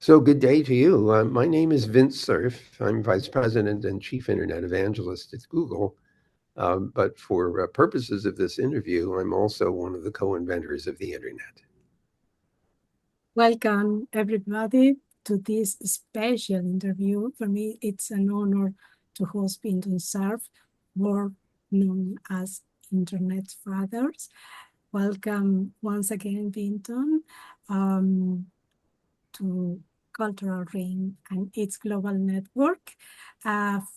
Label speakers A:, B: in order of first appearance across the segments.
A: So good day to you. My name is Vince Cerf. I'm Vice President and Chief Internet Evangelist at Google. But for purposes of this interview, I'm also one of the co-inventors of the Internet.
B: Welcome, everybody, to this special interview. For me, it's an honor to host Pinton Surf, more known as Internet Fathers. Welcome once again, Pinton, to Cultural Ring and its global network.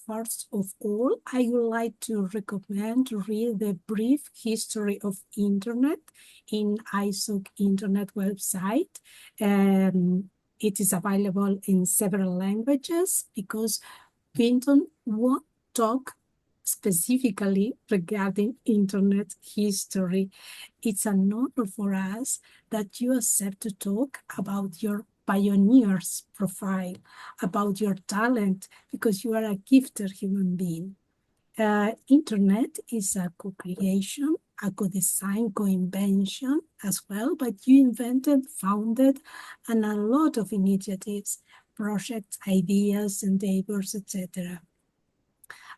B: First of all, I would like to recommend to read the brief history of internet in ISOC internet website. It is available in several languages because Pinton won't talk specifically regarding internet history. It's an honor for us that you accept to talk about your pioneer's profile, about your talent, because you are a gifted human being. Internet is a co-creation, a co-design, co-invention as well, but you invented, founded, and a lot of initiatives, projects, ideas, endeavors, etc.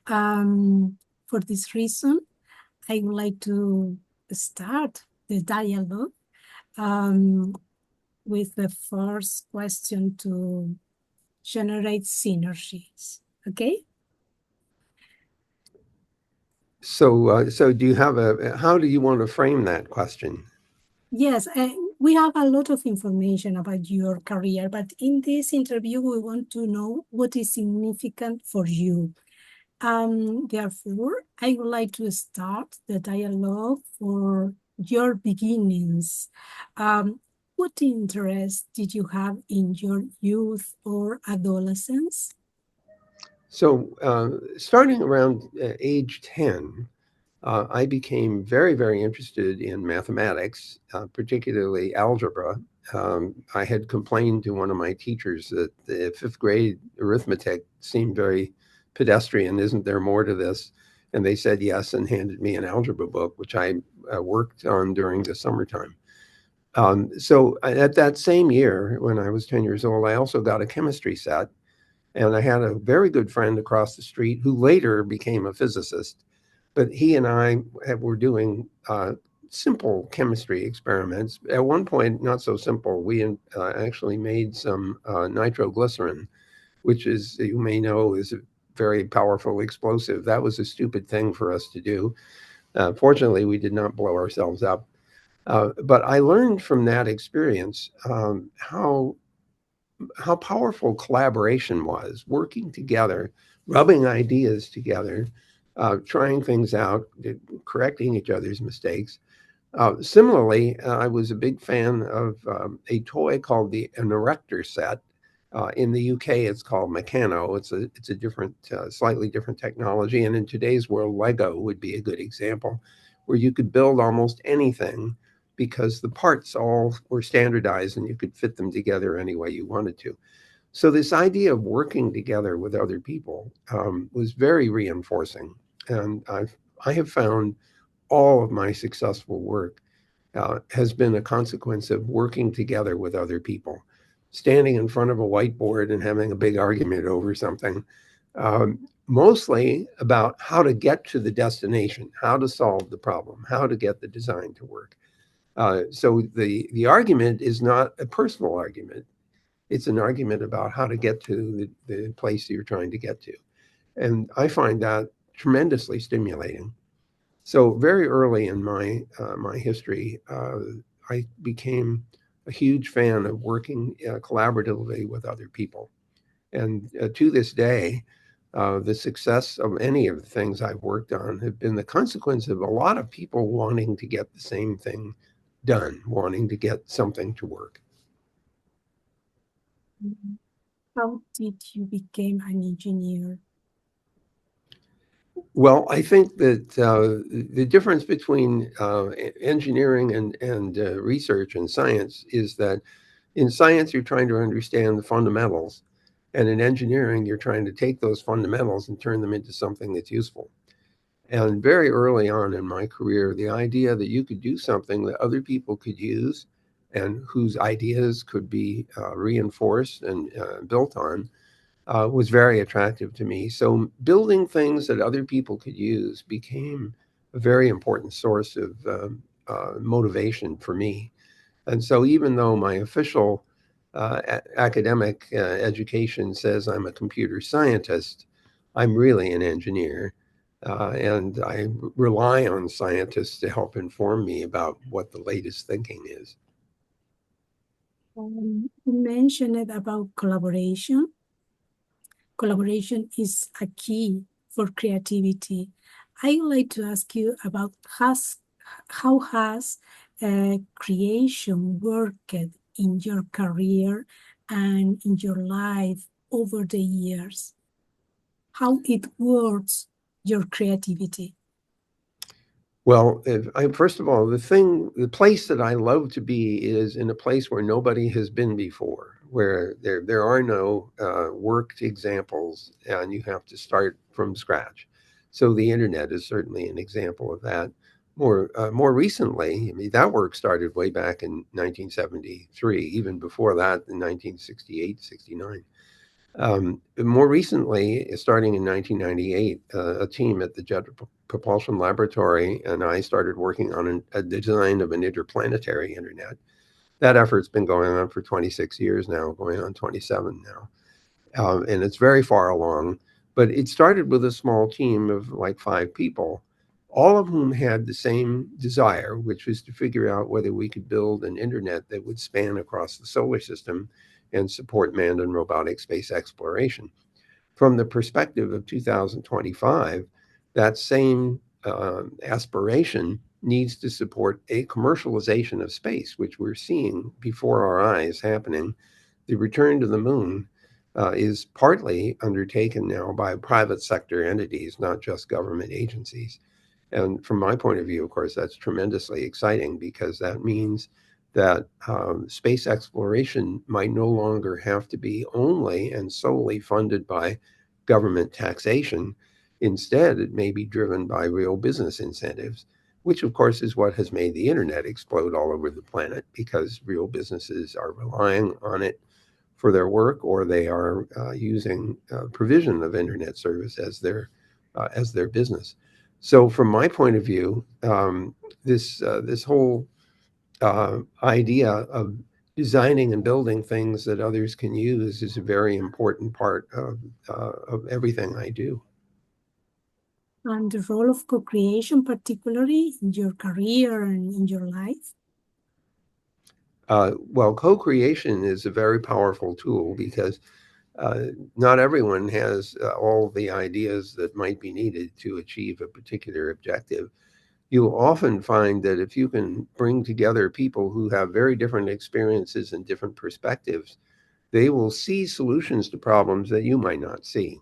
B: For this reason, I would like to start the dialogue um, with the first question to generate synergies. Okay?
A: So do you have how do you want to frame that question?
B: Yes, we have a lot of information about your career, but in this interview, we want to know what is significant for you. Therefore, I would like to start the dialogue for your beginnings. What interest did you have in your youth or adolescence?
A: So starting around age 10, I became very, very interested in mathematics, particularly algebra. I had complained to one of my teachers that the fifth grade arithmetic seemed very pedestrian. Isn't there more to this? And they said yes and handed me an algebra book, which I worked on during the summertime. At that same year, when I was 10 years old, I also got a chemistry set. And I had a very good friend across the street who later became a physicist. But he and I were doing simple chemistry experiments. At one point, not so simple, we actually made some nitroglycerin, which, is, you may know, is a very powerful explosive. That was a stupid thing for us to do. Fortunately, we did not blow ourselves up. But I learned from that experience how powerful collaboration was, working together, rubbing ideas together, trying things out, correcting each other's mistakes. Similarly, I was a big fan of a toy called an Erector set. In the UK, it's called Meccano. It's a different, slightly different technology. And in today's world, Lego would be a good example, where you could build almost anything because the parts all were standardized and you could fit them together any way you wanted to. So this idea of working together with other people was very reinforcing, and I have found all of my successful work has been a consequence of working together with other people, standing in front of a whiteboard and having a big argument over something, mostly about how to get to the destination, how to solve the problem, how to get the design to work. So the argument is not a personal argument. It's an argument about how to get to the place you're trying to get to. And I find that tremendously stimulating. So very early in my history, I became a huge fan of working collaboratively with other people. And to this day, the success of any of the things I've worked on have been the consequence of a lot of people wanting to get the same thing done, wanting to get something to work.
B: How did you become an engineer?
A: Well, I think that the difference between engineering and research and science is that in science, you're trying to understand the fundamentals. And in engineering, you're trying to take those fundamentals and turn them into something that's useful. And very early on in my career, the idea that you could do something that other people could use and whose ideas could be reinforced and built on was very attractive to me. So building things that other people could use became a very important source of motivation for me. And so even though my official academic education says I'm a computer scientist, I'm really an engineer. And I rely on scientists to help inform me about what the latest thinking is.
B: You mentioned about collaboration. Collaboration is a key for creativity. I would like to ask you about how has creation worked in your career and in your life over the years? How it works your creativity?
A: Well, first of all, the place that I love to be is in a place where nobody has been before, where there are no worked examples, and you have to start from scratch. So the internet is certainly an example of that. More recently, I mean, that work started way back in 1973. Even before that, in 1968, 69. More recently, starting in 1998, a team at the Jet Propulsion Laboratory and I started working on a design of an interplanetary internet. That effort's been going on for 26 years now, going on 27 now. And it's very far along. But it started with a small team of like 5 people, all of whom had the same desire, which was to figure out whether we could build an internet that would span across the solar system and support manned and robotic space exploration. From the perspective of 2025, that same aspiration needs to support a commercialization of space, which we're seeing before our eyes happening. The return to the moon is partly undertaken now by private sector entities, not just government agencies. And from my point of view, of course, that's tremendously exciting because that means that space exploration might no longer have to be only and solely funded by government taxation. Instead, it may be driven by real business incentives, which, of course, is what has made the internet explode all over the planet because real businesses are relying on it for their work, or they are using provision of internet service as their business. So, from my point of view, this whole idea of designing and building things that others can use is a very important part of everything I do.
B: And the role of co-creation, particularly in your career and in your life?
A: Well, co-creation is a very powerful tool because uh, not everyone has all the ideas that might be needed to achieve a particular objective. You'll often find that if you can bring together people who have very different experiences and different perspectives, they will see solutions to problems that you might not see.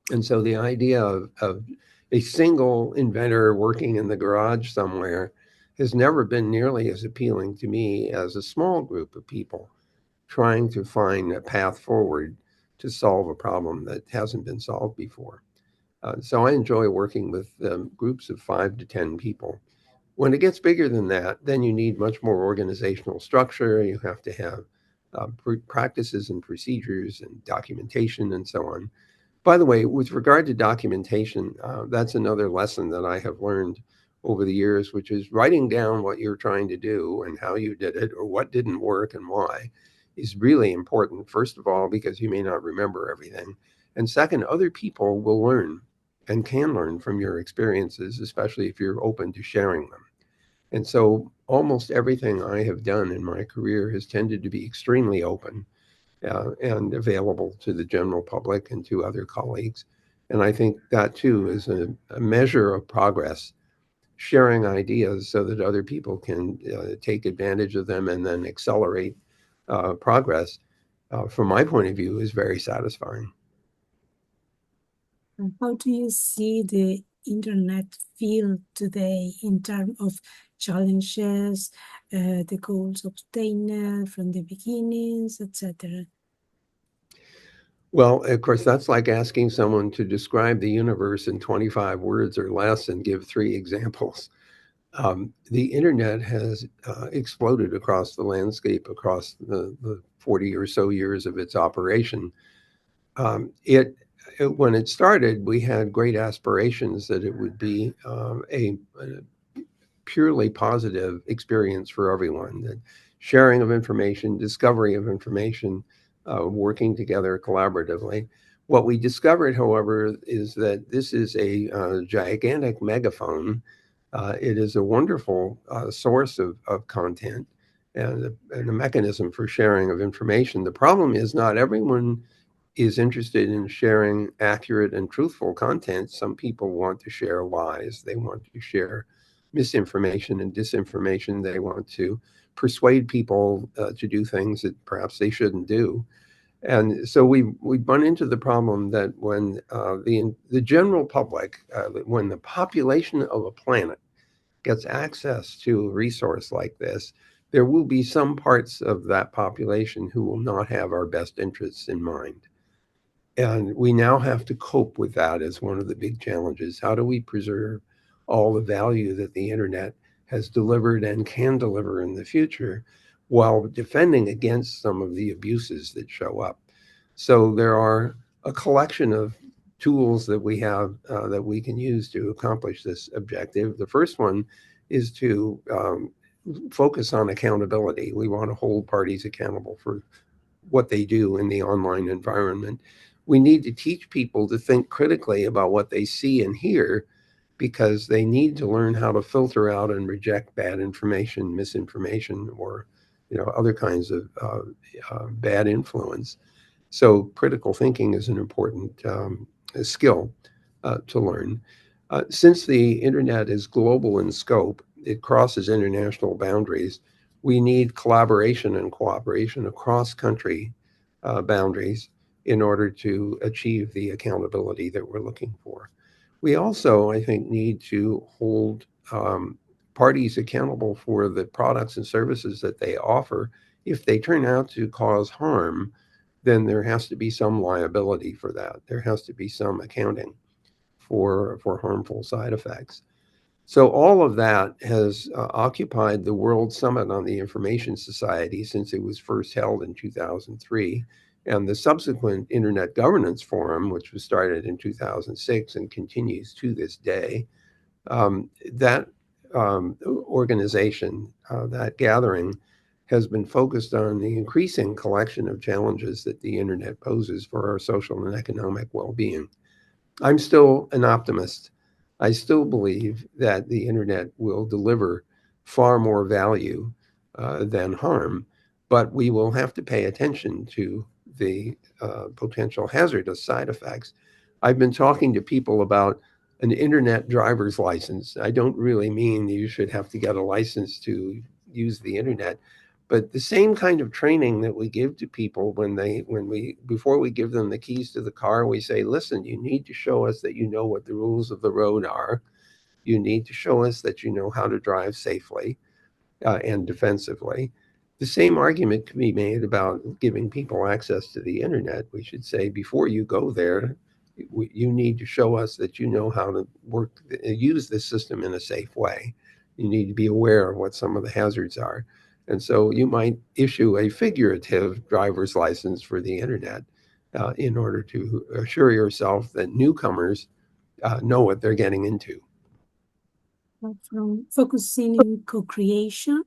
A: And so the idea of a single inventor working in the garage somewhere has never been nearly as appealing to me as a small group of people trying to find a path forward to solve a problem that hasn't been solved before. So I enjoy working with groups of 5 to 10 people. When it gets bigger than that, then you need much more organizational structure. You have to have practices and procedures and documentation and so on. By the way, with regard to documentation, that's another lesson that I have learned over the years, which is writing down what you're trying to do and how you did it or what didn't work and why is really important. First of all, because you may not remember everything. And second, other people will learn and can learn from your experiences, especially if you're open to sharing them. And so almost everything I have done in my career has tended to be extremely open and available to the general public and to other colleagues. And I think that too is a measure of progress, sharing ideas so that other people can take advantage of them and then accelerate progress. From my point of view, is very satisfying.
B: And how do you see the internet field today in terms of challenges, the goals obtained from the beginnings, etc.?
A: Well, of course, that's like asking someone to describe the universe in 25 words or less and give 3 examples. The internet has exploded across the landscape across the 40 or so years of its operation. When it started, we had great aspirations that it would be a purely positive experience for everyone. That sharing of information, discovery of information, working together collaboratively. What we discovered, however, is that this is a gigantic megaphone. It is a wonderful source of content and a mechanism for sharing of information. The problem is not everyone is interested in sharing accurate and truthful content. Some people want to share lies. They want to share misinformation and disinformation. They want to persuade people to do things that perhaps they shouldn't do. And so we run into the problem that when the general public, when the population of a planet gets access to a resource like this, there will be some parts of that population who will not have our best interests in mind. And we now have to cope with that as one of the big challenges. How do we preserve all the value that the internet has delivered and can deliver in the future while defending against some of the abuses that show up? So there are a collection of tools that we have that we can use to accomplish this objective. The first one is to focus on accountability. We want to hold parties accountable for what they do in the online environment. We need to teach people to think critically about what they see and hear because they need to learn how to filter out and reject bad information, misinformation, or other kinds of bad influence. So critical thinking is an important skill to learn. Since the internet is global in scope, it crosses international boundaries. We need collaboration and cooperation across country boundaries in order to achieve the accountability that we're looking for. We also, I think, need to hold parties accountable for the products and services that they offer. If they turn out to cause harm, then there has to be some liability for that. There has to be some accounting for harmful side effects. So all of that has occupied the World Summit on the Information Society since it was first held in 2003. And the subsequent Internet Governance Forum, which was started in 2006 and continues to this day, that organization, that gathering, has been focused on the increasing collection of challenges that the internet poses for our social and economic well-being. I'm still an optimist. I still believe that the internet will deliver far more value than harm, but we will have to pay attention to the potential hazardous side effects. I've been talking to people about an internet driver's license. I don't really mean you should have to get a license to use the internet, but the same kind of training that we give to people before we give them the keys to the car, we say, listen, you need to show us that you know what the rules of the road are. You need to show us that you know how to drive safely and defensively. The same argument can be made about giving people access to the internet. We should say, before you go there, you need to show us that you know how to use this system in a safe way. You need to be aware of what some of the hazards are. And so you might issue a figurative driver's license for the internet in order to assure yourself that newcomers know what they're getting into.
B: From focusing in co-creation,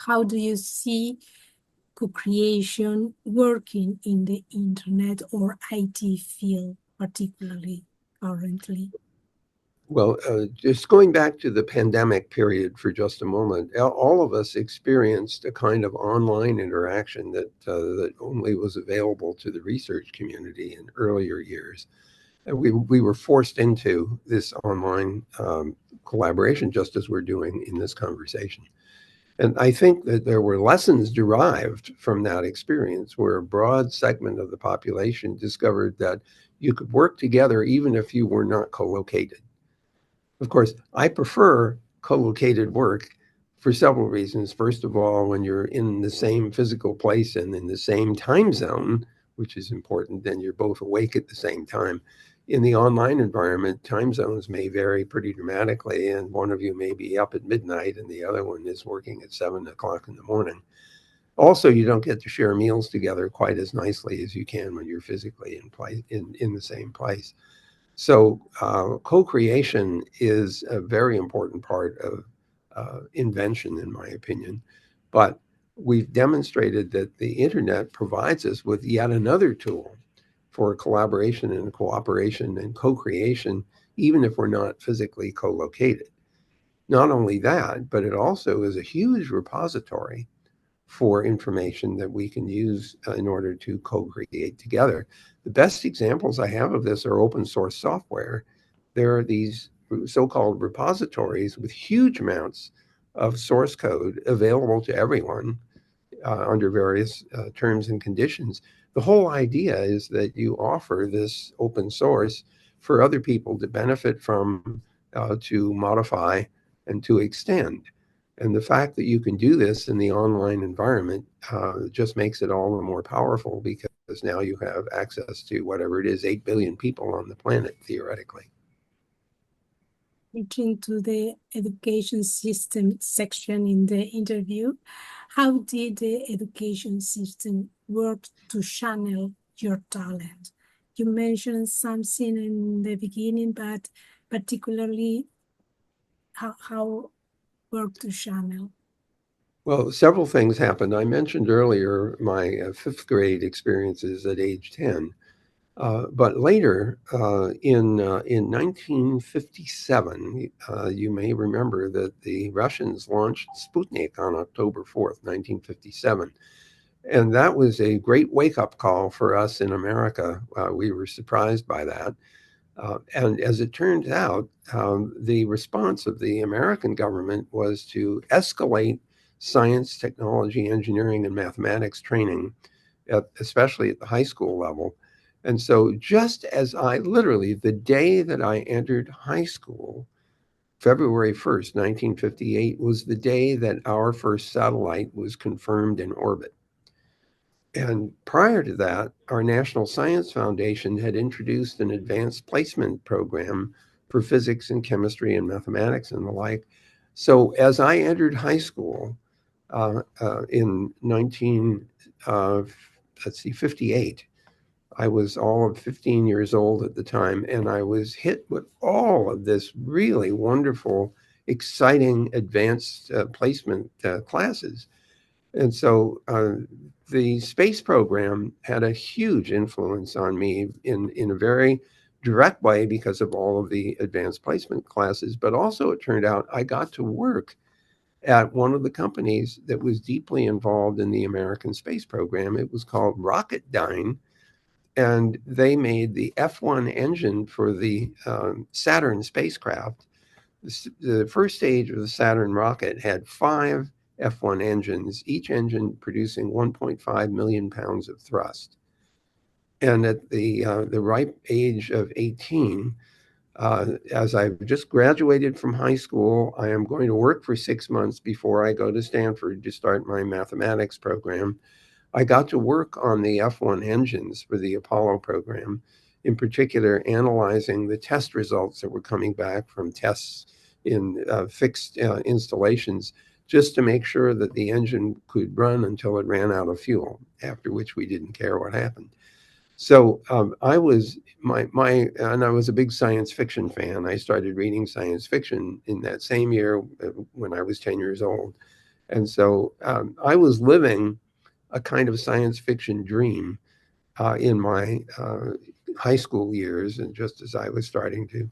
B: how do you see co-creation working in the internet or IT field, particularly currently?
A: Well, just going back to the pandemic period for just a moment, all of us experienced a kind of online interaction that only was available to the research community in earlier years. And we were forced into this online collaboration, just as we're doing in this conversation. And I think that there were lessons derived from that experience where a broad segment of the population discovered that you could work together even if you were not co-located. Of course, I prefer co-located work for several reasons. First of all, when you're in the same physical place and in the same time zone, which is important, then you're both awake at the same time. in the online environment, time zones may vary pretty dramatically, and one of you may be up at midnight and the other one is working at 7 o'clock in the morning. Also, you don't get to share meals together quite as nicely as you can when you're physically in the same place. So co-creation is a very important part of invention, in my opinion. But we've demonstrated that the internet provides us with yet another tool for collaboration and cooperation and co-creation, even if we're not physically co-located. Not only that, but it also is a huge repository for information that we can use in order to co-create together. The best examples I have of this are open source software. There are these so-called repositories with huge amounts of source code available to everyone under various terms and conditions. The whole idea is that you offer this open source for other people to benefit from, to modify, and to extend. And the fact that you can do this in the online environment just makes it all the more powerful, because now you have access to whatever it is, 8 billion people on the planet, theoretically.
B: Reaching to the education system section in the interview, how did the education system work to channel your talent? You mentioned something in the beginning, but particularly how work to channel?
A: Well, several things happened. I mentioned earlier my fifth grade experiences at age 10. But later, in 1957, you may remember that the Russians launched Sputnik on October 4th, 1957. And that was a great wake-up call for us in America. We were surprised by that. And as it turns out, the response of the American government was to escalate science, technology, engineering, and mathematics training, especially at the high school level. And so, just as I literally, the day that I entered high school, February 1st, 1958, was the day that our first satellite was confirmed in orbit. And prior to that, our National Science Foundation had introduced an advanced placement program for physics and chemistry and mathematics and the like. So as I entered high school in 58, I was all of 15 years old at the time, and I was hit with all of this really wonderful, exciting advanced placement classes. And so the space program had a huge influence on me in a very direct way because of all of the advanced placement classes. But also, it turned out I got to work at one of the companies that was deeply involved in the American space program. It was called Rocketdyne, and they made the F1 engine for the Saturn spacecraft. The first stage of the Saturn rocket had 5 F1 engines, each engine producing 1.5 million pounds of thrust. And at the ripe age of 18, as I've just graduated from high school, I am going to work for 6 months before I go to Stanford to start my mathematics program. I got to work on the F1 engines for the Apollo program, in particular, analyzing the test results that were coming back from tests in fixed installations, just to make sure that the engine could run until it ran out of fuel, after which we didn't care what happened. So I was and I was a big science fiction fan. I started reading science fiction in that same year when I was 10 years old. And so I was living a kind of science fiction dream in my high school years, and just as I was starting to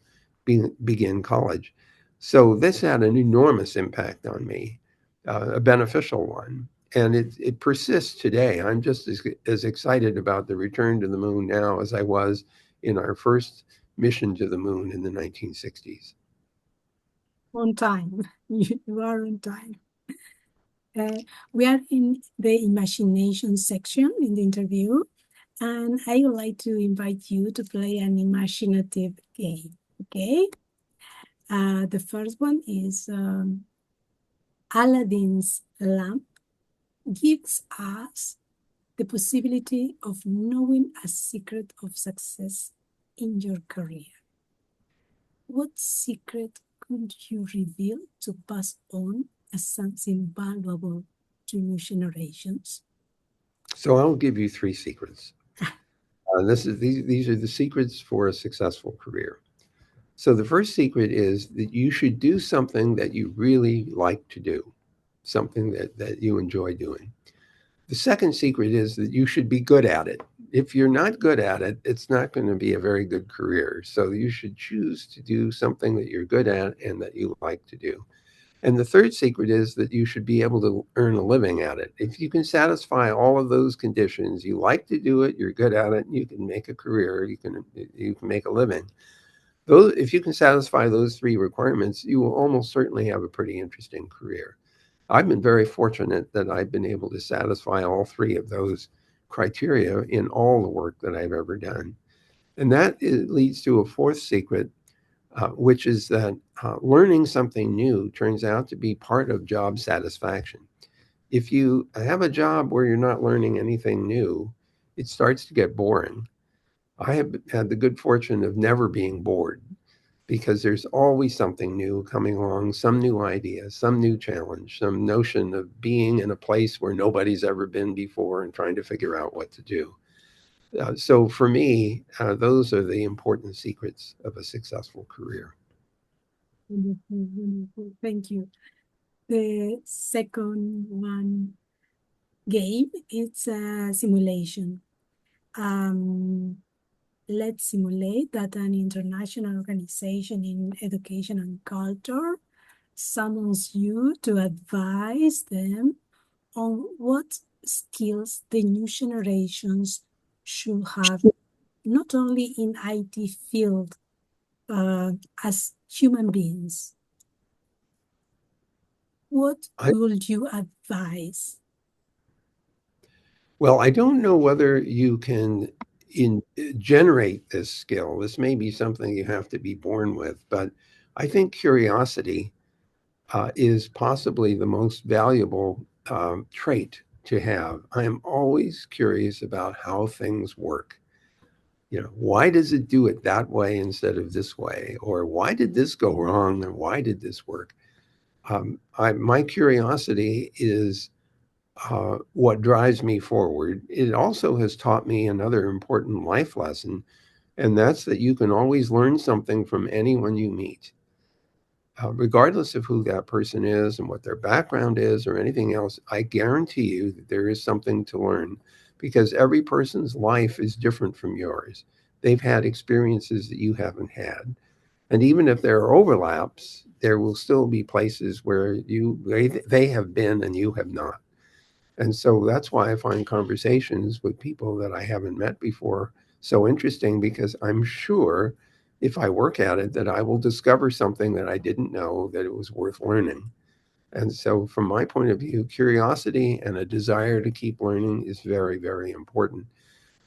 A: begin college. So this had an enormous impact on me, a beneficial one. And it persists today. I'm just as excited about the return to the moon now as I was in our first mission to the moon in the 1960s.
B: On time. You are on time. We are in the imagination section in the interview, and I would like to invite you to play an imaginative game. Okay? The first one is Aladdin's lamp gives us the possibility of knowing a secret of success in your career? What secret could you reveal to pass on as something valuable to new generations?
A: So I'll give you three secrets. These are the secrets for a successful career. So the first secret is that you should do something that you really like to do, something that you enjoy doing. The second secret is that you should be good at it. If you're not good at it, it's not going to be a very good career. So you should choose to do something that you're good at and that you like to do. And the third secret is that you should be able to earn a living at it. If you can satisfy all of those conditions, you like to do it, you're good at it, you can make a career, you can make a living. Those, if you can satisfy those three requirements, you will almost certainly have a pretty interesting career. I've been very fortunate that I've been able to satisfy all three of those criteria in all the work that I've ever done. And leads to a fourth secret, which is that learning something new turns out to be part of job satisfaction. If you have a job where you're not learning anything new, it starts to get boring. I have had the good fortune of never being bored because there's always something new coming along, some new idea, some new challenge, some notion of being in a place where nobody's ever been before and trying to figure out what to do. So for me, those are the important secrets of a successful career.
B: Wonderful, wonderful. Thank you. The second one game, it's a simulation. Let's simulate that an international organization in education and culture summons you to advise them on what skills the new generations should have, not only in IT field, as human beings. What
A: I,
B: would you advise?
A: well, I don't know whether you can generate this skill. This may be something you have to be born with, but I think curiosity is possibly the most valuable trait to have. I am always curious about how things work. Why does it do it that way instead of this way? Or why did this go wrong? And why did this work? My curiosity is what drives me forward. It also has taught me another important life lesson, and that's that you can always learn something from anyone you meet. Regardless of who that person is and what their background is or anything else, I guarantee you that there is something to learn because every person's life is different from yours. They've had experiences that you haven't had. And even if there are overlaps, there will still be places where they have been and you have not. And so that's why I find conversations with people that I haven't met before so interesting because I'm sure if I work at it that I will discover something that I didn't know that it was worth learning. And so from my point of view, curiosity and a desire to keep learning is very, very important.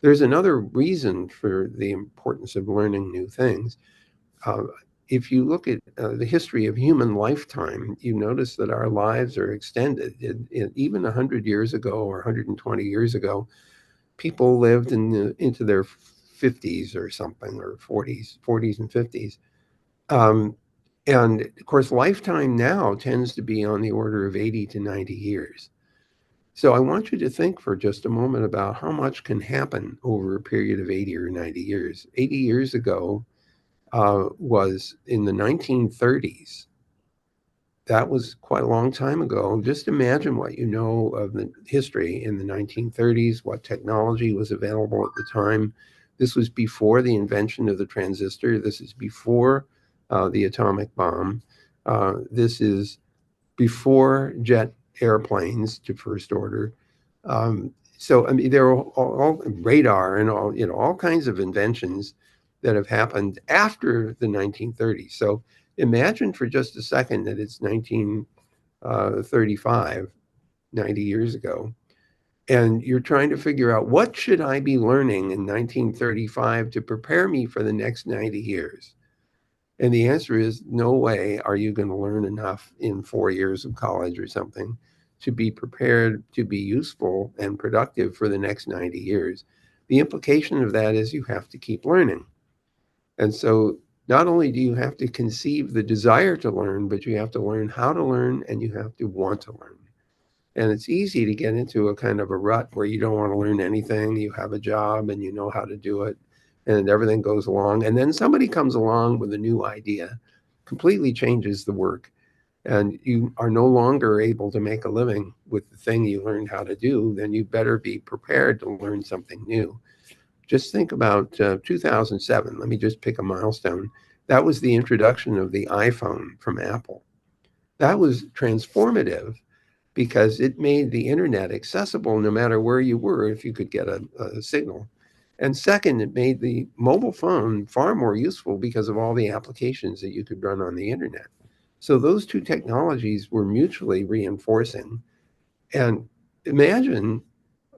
A: There's another reason for the importance of learning new things. Uh, if you look at the history of human lifetime, you notice that our lives are extended. Even 100 years ago or 120 years ago, people lived into their 50s or something, or 40s and 50s. Um, and of course, lifetime now tends to be on the order of 80 to 90 years. So I want you to think for just a moment about how much can happen over a period of 80 or 90 years. 80 years ago, was in the 1930s. That was quite a long time ago. Just imagine what you know of the history in the 1930s, what technology was available at the time. This was before the invention of the transistor. This is before the atomic bomb. This is before jet airplanes to first order. So I mean, there are all radar and all kinds of inventions that have happened after the 1930s. So imagine for just a second that it's 1935, 90 years ago, and you're trying to figure out what should I be learning in 1935 to prepare me for the next 90 years. And the answer is no way are you going to learn enough in 4 years of college or something to be prepared to be useful and productive for the next 90 years. The implication of that is you have to keep learning. And so not only do you have to conceive the desire to learn, but you have to learn how to learn and you have to want to learn. And it's easy to get into a kind of a rut where you don't want to learn anything. You have a job and you know how to do it, and everything goes along. And then somebody comes along with a new idea, completely changes the work, and you are no longer able to make a living with the thing you learned how to do. Then you better be prepared to learn something new. Just think about 2007. Let me just pick a milestone. That was the introduction of the iPhone from Apple. That was transformative because it made the internet accessible no matter where you were if you could get a signal. And second, it made the mobile phone far more useful because of all the applications that you could run on the internet. So those two technologies were mutually reinforcing. And imagine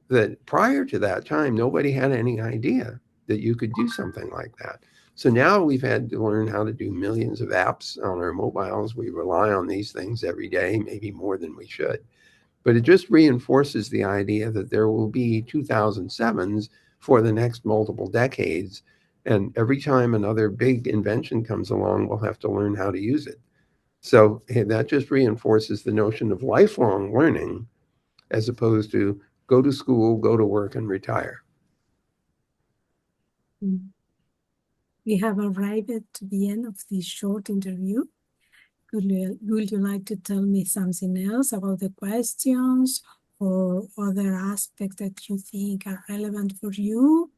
A: that prior to that time, nobody had any idea that you could do something like that. So now we've had to learn how to do millions of apps on our mobiles. We rely on these things every day, maybe more than we should. But it just reinforces the idea that there will be 2007s for the next multiple decades. And every time another big invention comes along, we'll have to learn how to use it. So that just reinforces the notion of lifelong learning as opposed to go to school, go to work, and retire.
B: We have arrived to the end of this short interview. Would you like to tell me something else about the questions or other aspects that you think are relevant for you?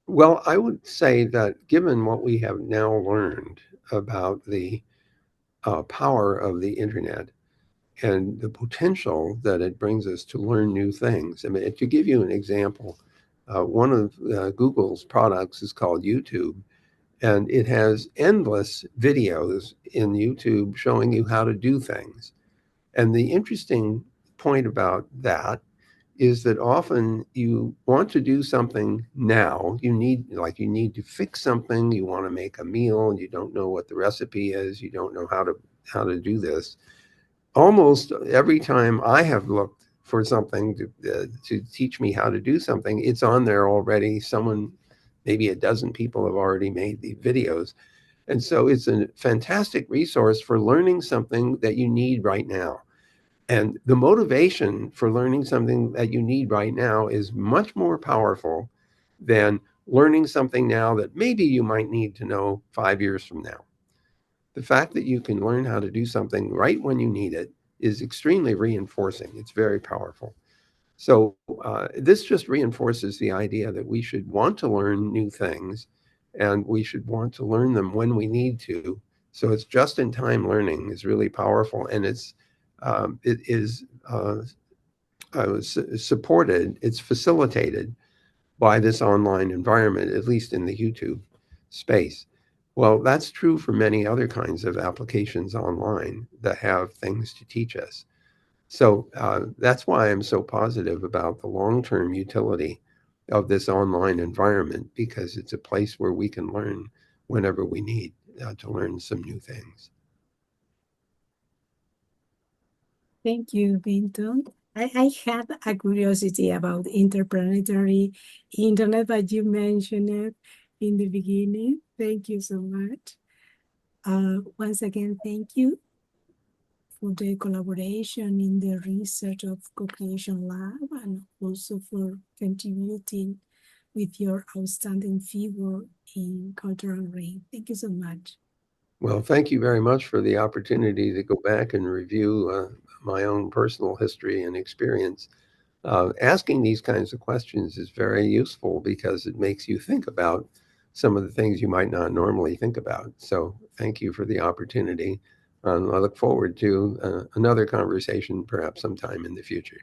A: Well, I would say that given what we have now learned about the power of the internet and the potential that it brings us to learn new things. I mean, to give you an example, one of Google's products is called YouTube, and it has endless videos in YouTube showing you how to do things. And the interesting point about that is that often you want to do something now. You need to fix something, you want to make a meal, and you don't know what the recipe is, you don't know how to do this. Almost every time I have looked for something to teach me how to do something, it's on there already. Maybe a dozen people have already made the videos. And so it's a fantastic resource for learning something that you need right now. And the motivation for learning something that you need right now is much more powerful than learning something now that maybe you might need to know 5 years from now. The fact that you can learn how to do something right when you need it is extremely reinforcing. It's very powerful. So this just reinforces the idea that we should want to learn new things and we should want to learn them when we need to. So it's just-in-time learning is really powerful, and it is supported, it's facilitated by this online environment, at least in the YouTube space. Well, that's true for many other kinds of applications online that have things to teach us. So that's why I'm so positive about the long-term utility of this online environment, because it's a place where we can learn whenever we need to learn some new things.
B: Thank you, Vinton. I had a curiosity about interplanetary internet, but you mentioned it in the beginning. Thank you so much. Once again, thank you for the collaboration in the research of Co-Creation Lab and also for contributing with your outstanding figure in Cultural Ring. Thank you so much.
A: Well, thank you very much for the opportunity to go back and review my own personal history and experience. Asking these kinds of questions is very useful because it makes you think about some of the things you might not normally think about. So thank you for the opportunity. I look forward to another conversation perhaps sometime in the future.